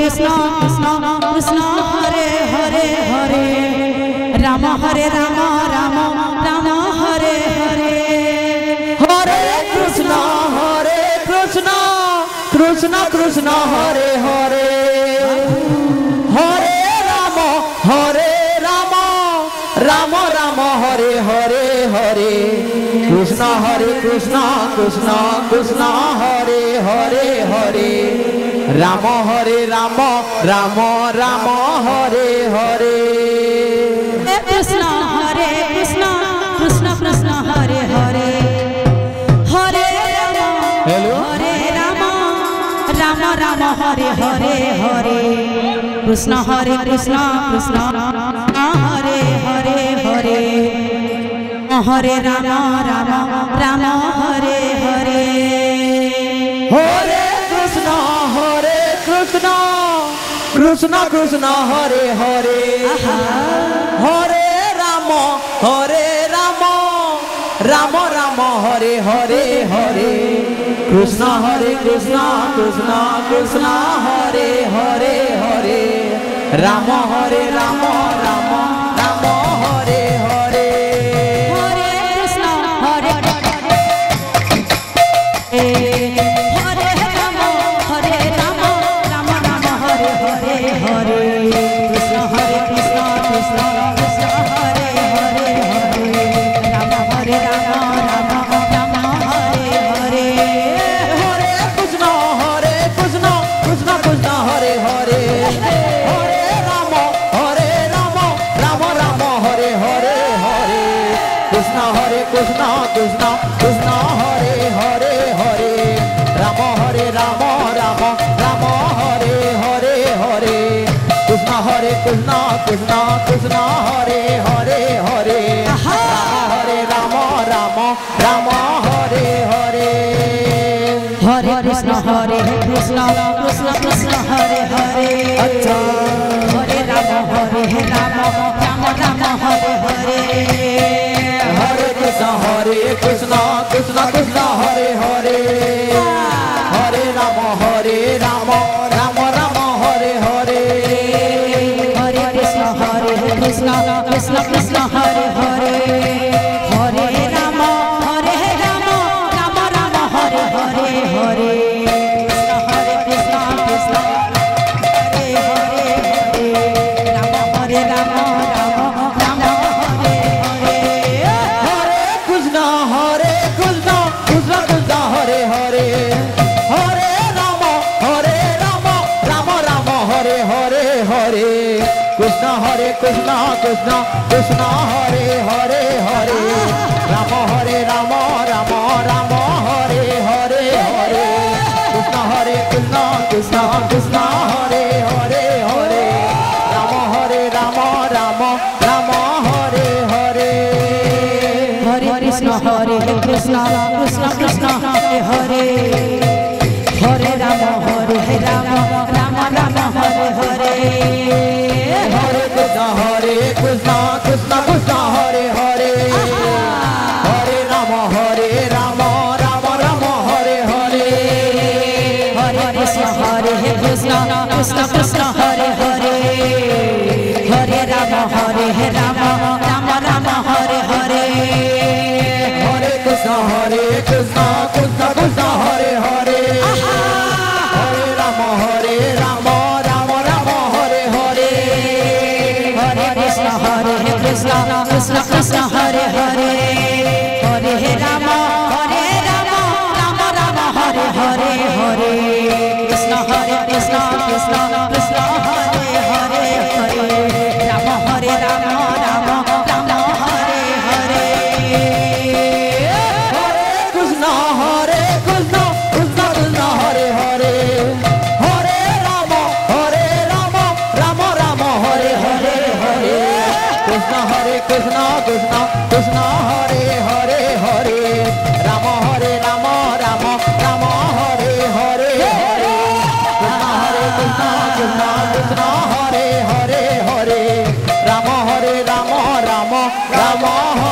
कृष्ण कृष्ण कृष्ण हरे हरे हरे राम हरे राम राम राम हरे हरे हरे कृष्ण कृष्ण कृष्ण हरे हरे हरे राम राम राम हरे हरे हरे कृष्ण कृष्ण कृष्ण हरे हरे हरे राम हरे राम राम राम हरे हरे कृष्ण कृष्ण कृष्ण कृष्ण हरे हरे हरे राम हरे राम राम राम हरे हरे हरे कृष्ण कृष्ण हरे हरे हरे हरे राम राम राम हरे हरे हरे कृष्ण कृष्ण कृष्ण हरे हरे हरे राम राम राम हरे हरे हरे कृष्ण कृष्ण कृष्ण हरे हरे हरे राम हरे राम राम राम हरे हरे हरे कृष्ण हरे हरे राम राम राम हरे हरे हरे कृष्ण कृष्ण कृष्ण हरे हरे हरे राम हरे राम राम राम हरे हरे हरे कृष्ण कृष्ण कृष्ण हरे हरे हरे राम राम राम हरे हरे हरे कृष्ण कृष्ण कृष्ण हरे हरे हरे राम हरे राम राम राम हरे हरे हरे कृष्ण कृष्ण कृष्ण हरे हरे हरे हरे राम राम राम हरे हरे हरे कृष्ण कृष्ण कृष्ण हरे हरे अच्छा हरे राम राम राम हरे हरे हरे कृष्ण कृष्ण कृष्ण हरे हरे हरे राम राम राम हरे हरे हरे कृष्ण कृष्ण कृष्ण हरे हरे हरे राम राम राम हरे हरे हरे कृष्ण कृष्ण हरे हरे हरे राम राम राम हरे हरे हरे कृष्ण कृष्ण हरे हरे हरे राम राम राम हरे हरे हरे कृष्ण कृष्ण कृष्ण हरे हरे हरे राम राम राम हरे हरे हरे कृष्ण कृष्ण कृष्ण हरे हरे हरे राम राम राम हरे हरे हरे कृष्ण कृष्ण कृष्ण हरे हरे हरे राम राम राम हरे हरे हरे कृष्ण कृष्ण कृष्ण हरे हरे हरे राम राम राम हरे हरे हरे कृष्ण कृष्ण कृष्ण हरे हरे हरे राम राम राम हरे हरे हरे कृष्ण कृष्ण कृष्ण हरे हरे हरे राम राम राम हरे हरे हरे कृष्ण कृष्ण कृष्ण हरे हरे हरे राम राम राम हरे हरे हरे कृष्ण कृष्ण कृष्ण हरे हरे हरे राम राम राम हरे हरे हरे कृष्ण कृष्ण हरे हरे हरे राम राम राम हरे हरे हरे कृष्ण कृष्ण हरे हरे हरे राम राम राम हरे हरे हरे कृष्ण कृष्ण हरे हरे हरे राम राम राम